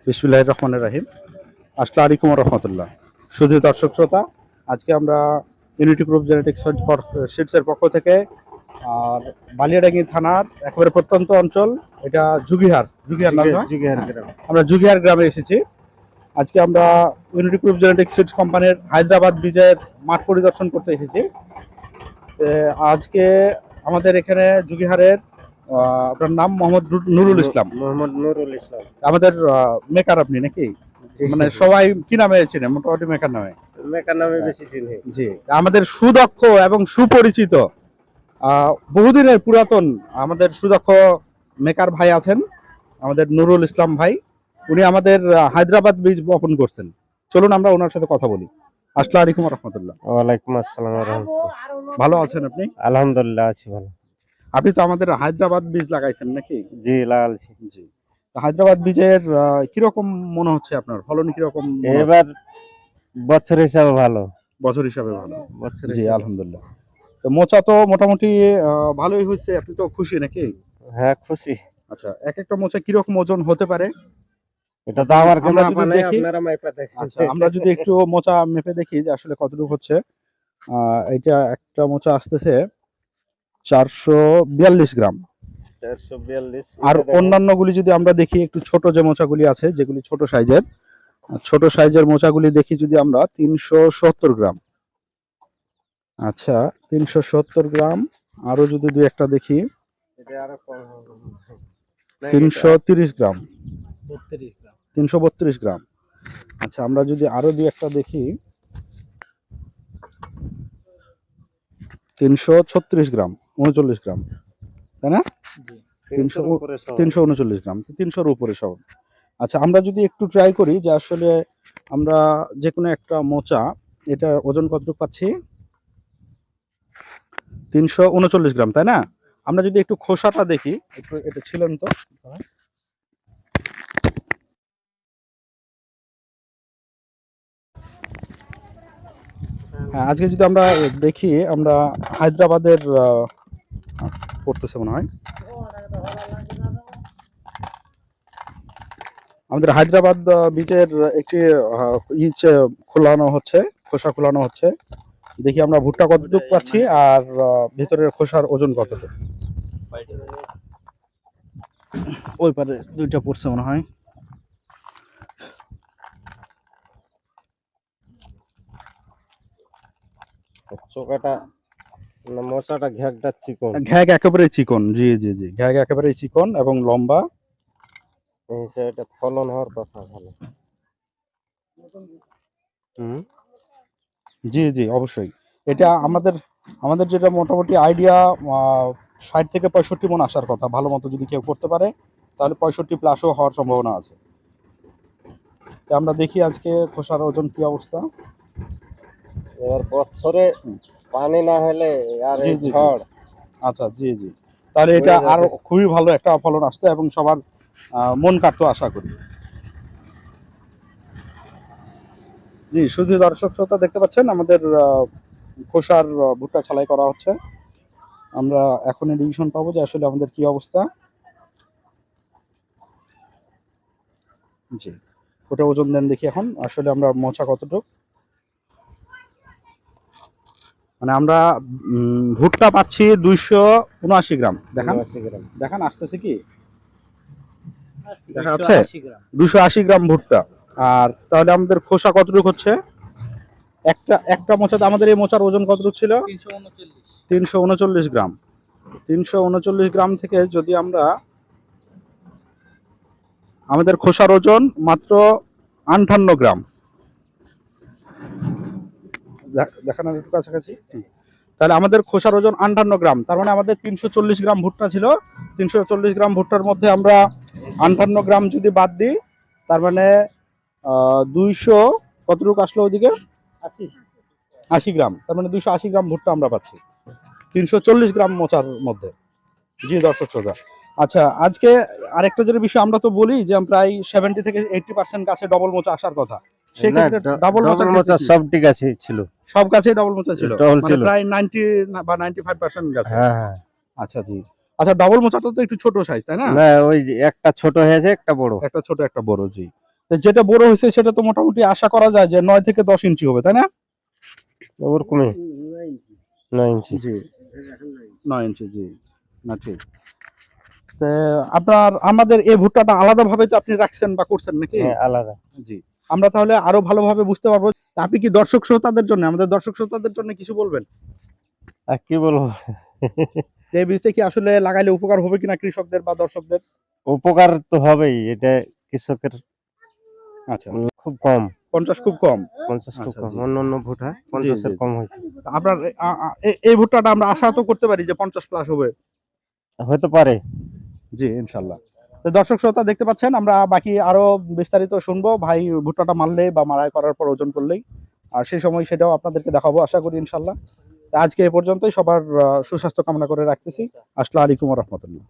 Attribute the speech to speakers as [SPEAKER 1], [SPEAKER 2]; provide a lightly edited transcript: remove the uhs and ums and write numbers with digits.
[SPEAKER 1] বিসমিল্লাহির রহমানির রহিম। আসসালামু আলাইকুম ওয়া রাহমাতুল্লাহ। শুধু দর্শক শ্রোতা, আজকে আমরা ইউনিটি গ্রুপ জেনেটিক্স সিডসের পক্ষ থেকে আর বালিয়াডাঙ্গি থানার একেবারে প্রত্যন্ত অঞ্চল, এটা জুগিহার নাম না? আমরা জুগিহার গ্রামে এসেছি। আজকে আমরা ইউনিটি গ্রুপ জেনেটিক্স সিডস কোম্পানির হায়দ্রাবাদ বিজয়ের মাঠ পরিদর্শন করতে এসেছি। আজকে আমাদের এখানে জুগিহারের আপনার নাম মোহাম্মদ নুরুল ইসলাম। আমাদের মেকার আপনি নাকি? মানে সবাই কি নামে চেনে? মোটামুটি মেকার নামে
[SPEAKER 2] বেশি চিনি।
[SPEAKER 1] জি। আমাদের সুদক্ষ এবং সুপরিচিত বহুদিনের পুরাতন আমাদের সুদক্ষ মেকার ভাই আছেন, আমাদের নুরুল ইসলাম ভাই। উনি আমাদের হায়দ্রাবাদ বীজ বপন করছেন। চলুন আমরা ওনার সাথে কথা বলি। আসসালামু আলাইকুম ওয়া রাহমাতুল্লাহ।
[SPEAKER 2] ওয়ালাইকুম আসসালাম ওয়া রাহমাতুল্লাহ।
[SPEAKER 1] ভালো আছেন আপনি?
[SPEAKER 2] আলহামদুলিল্লাহ আছি ভালো।
[SPEAKER 1] আপনি তো আমাদের হায়দ্রাবাদ বীজ লাগাইছেন নাকি?
[SPEAKER 2] জি লাগাইছি।
[SPEAKER 1] জি। হায়দ্রাবাদ বীজের কিরকম মনে হচ্ছে আপনার? ফলন কিরকম?
[SPEAKER 2] এবার বছর হিসাবে ভালো।
[SPEAKER 1] বছর হিসাবে ভালো।
[SPEAKER 2] বছর
[SPEAKER 1] জি
[SPEAKER 2] হিসাবে।
[SPEAKER 1] আলহামদুলিল্লাহ। তো মোচা তো মোটামুটি ভালোই হয়েছে। আপনি তো খুশি নাকি?
[SPEAKER 2] হ্যাঁ খুশি।
[SPEAKER 1] আচ্ছা, এক একটা মোচা কিরকম ওজন হতে পারে?
[SPEAKER 2] এটা তো আমার
[SPEAKER 1] আমরা
[SPEAKER 2] মাপা
[SPEAKER 1] যদি
[SPEAKER 2] নাই,
[SPEAKER 1] দেখি।
[SPEAKER 2] আপনারা মাপা দেখেন।
[SPEAKER 1] আচ্ছা, আমরা যদি একটু মোচা মেপে দেখি যে আসলে কতটুকু হচ্ছে। এটা একটা মোচা আসতেছে 442 গ্রাম।
[SPEAKER 2] 442।
[SPEAKER 1] আর অন্যান্যগুলি যদি আমরা দেখি, একটু ছোট যে মোচাগুলি আছে, যেগুলি ছোট সাইজের মোচাগুলি দেখি যদি আমরা, 370 গ্রাম। আচ্ছা, 370 গ্রাম। আরো যদি দুই একটা দেখি,
[SPEAKER 2] এটা আরো কম হবে।
[SPEAKER 1] 330 গ্রাম,
[SPEAKER 2] 32 গ্রাম।
[SPEAKER 1] 332 গ্রাম। আচ্ছা, আমরা যদি আরো দুই একটা দেখি, 336 গ্রাম, 39 গ্রাম, তাই না? 339 গ্রাম, 300-র উপরে সব। আচ্ছা, আমরা যদি একটু ট্রাই করি যে আসলে আমরা যে কোনো একটা মোচা, এটা ওজন কতটুকু পাচ্ছি? 339 গ্রাম, তাই না? আমরা যদি একটু খোসাটা দেখি, একটু এটা ছিলেন তো। হ্যাঁ, আজকে যদি আমরা দেখি, আমরা হায়দ্রাবাদের পড়তেছে মনে হয়, আমাদের হায়দ্রাবাদ বীজের একটি খোলানো হচ্ছে, খোসা খোলানো হচ্ছে। দেখি আমরা ভুট্টা কতটুকু পাচ্ছি আর ভিতরের খোসার ওজন কতটুকু। ওই পারে দুইটা পড়ছে মনে হয়।
[SPEAKER 2] চোকাটা না, মোচাটা ঘ্যাকটা চিকন।
[SPEAKER 1] ঘ্যাগ একেবারে চিকন। জি জি জি, ঘ্যাগ একেবারে চিকন এবং লম্বা।
[SPEAKER 2] এই হিসেবে এটা ফলন হওয়ার কথা ভালো। হুম।
[SPEAKER 1] জি জি অবশ্যই। এটা আমাদের আমাদের যেটা মোটামুটি আইডিয়া, 60 থেকে 65 মন আসার কথা। ভালো মতো যদি কেউ করতে পারে তাহলে 65 প্লাসও হওয়ার সম্ভাবনা আছে। তো আমরা দেখি আজকে খোসার ওজন কি অবস্থা।
[SPEAKER 2] এবার বছরে পানি না হলে আর
[SPEAKER 1] জি
[SPEAKER 2] এই
[SPEAKER 1] জি জি।
[SPEAKER 2] ঝড়।
[SPEAKER 1] আচ্ছা, জি জি। তাহলে এটা আরো খুবই ভালো একটা ফলন আসতো এবং সবার মন কাটতো আশা করি। জি, শুধু দর্শক শ্রোতা দেখতে পাচ্ছেন আমাদের খোসার ভুট্টা ছালাই করা হচ্ছে। আমরা এখন ডিসিশন পাবো যে আসলে আমাদের কি অবস্থা। জি, ওটা ওজন দেন দেখি এখন আসলে আমরা মোচা কতটুক। মানে আমরা ভুট্টা পাচ্ছি 279 গ্রাম। দেখান,
[SPEAKER 2] 80 গ্রাম।
[SPEAKER 1] দেখান আসতেছে কি দেখা যাচ্ছে? 280 গ্রাম ভুট্টা। আর তাহলে আমাদের খোসা কতটুকু হচ্ছে? একটা মোচাতে আমাদের এই মোচার ওজন কতটুকু ছিল? 339 গ্রাম। 339 গ্রাম থেকে যদি আমরা, আমাদের খোসার ওজন মাত্র 58 গ্রাম। দেখানোর একটু কাছাকাছি। তাহলে আমাদের খোসার ওজন 58 গ্রাম। তার মানে আমাদের 340 গ্রাম ভুট্টা ছিল। 340 গ্রাম ভুট্টার মধ্যে আমরা 58 গ্রাম যদি বাদ দিই, তার মানে 200 কতটুকু আসলো ওইদিকে? 80 গ্রাম। তার মানে 280 গ্রাম ভুট্টা আমরা পাচ্ছি 340 গ্রাম মোচার মধ্যে। জি দর্শক শ্রোতা, আচ্ছা আজকে আরেকটা যেটা বিষয় আমরা তো বলি যে প্রায় 70 থেকে 80% গাছে ডবল মোচা আসার কথা। সেই ক্ষেত্রে ডাবল মোচা
[SPEAKER 2] সব ঠিক আছে ছিল।
[SPEAKER 1] সব গাছে ডবল মোচা ছিল,
[SPEAKER 2] ডবল
[SPEAKER 1] মানে
[SPEAKER 2] ছিল
[SPEAKER 1] প্রায় 90 বা 95% গাছে।
[SPEAKER 2] হ্যাঁ হ্যাঁ।
[SPEAKER 1] আচ্ছা জি। আচ্ছা, ডবল মোচাটা তো একটু ছোট সাইজ, তাই না?
[SPEAKER 2] না, ওই যে একটা ছোট হয়েছে একটা বড়।
[SPEAKER 1] একটা ছোট একটা বড়। জি। তো যেটা বড় হয়েছে সেটা তো মোটামুটি আশা করা যায় যে 9 থেকে 10 ইঞ্চি হবে, তাই না?
[SPEAKER 2] ওরকমই 9 ইঞ্চি।
[SPEAKER 1] জি, 9 ইঞ্চি, জি। না ঠিক। তো আপনার আমাদের এই ভুট্টাটা আলাদাভাবে তো আপনি রাখছেন বা করছেন নাকি?
[SPEAKER 2] হ্যাঁ, আলাদা।
[SPEAKER 1] জি। আমরা তাহলে আরো ভালোভাবে বুঝতে পারবো। তা আপনি কি দর্শক শ্রোতাদের জন্য, আমাদের দর্শক শ্রোতাদের জন্য কিছু বলবেন?
[SPEAKER 2] আর কি বলবো,
[SPEAKER 1] যে এই বীজটা কি আসলে লাগাইলে উপকার হবে কিনা কৃষকদের বা দর্শকদের?
[SPEAKER 2] উপকার তো হবেই, এটা কৃষকের
[SPEAKER 1] আচ্ছা,
[SPEAKER 2] খুব কম,
[SPEAKER 1] 50 খুব কম।
[SPEAKER 2] 50 খুব
[SPEAKER 1] আচ্ছা,
[SPEAKER 2] কম।
[SPEAKER 1] জি।
[SPEAKER 2] অন্যান্য ভুট্টা
[SPEAKER 1] জি,
[SPEAKER 2] 50
[SPEAKER 1] জি,
[SPEAKER 2] এর
[SPEAKER 1] জি।
[SPEAKER 2] কম হয়েছে।
[SPEAKER 1] আপনার এই ভুট্টাটা আমরা আশা তো করতে পারি যে 50 প্লাস হবে।
[SPEAKER 2] হতে পারে।
[SPEAKER 1] জি, ইনশাল্লাহ। তো দর্শক শ্রোতা দেখতে পাচ্ছেন, আমরা বাকি আরো বিস্তারিত শুনবো ভাই ভুট্টাটা মারলে বা মাড়াই করার পর ওজন করলেই। আর সেই সময় সেটাও আপনাদেরকে দেখাবো আশা করি ইনশাল্লাহ। তা আজকে এ পর্যন্তই, সবার সুস্বাস্থ্য কামনা করে রাখতেছি। আসসালামু আলাইকুম ওয়া রাহমাতুল্লাহ।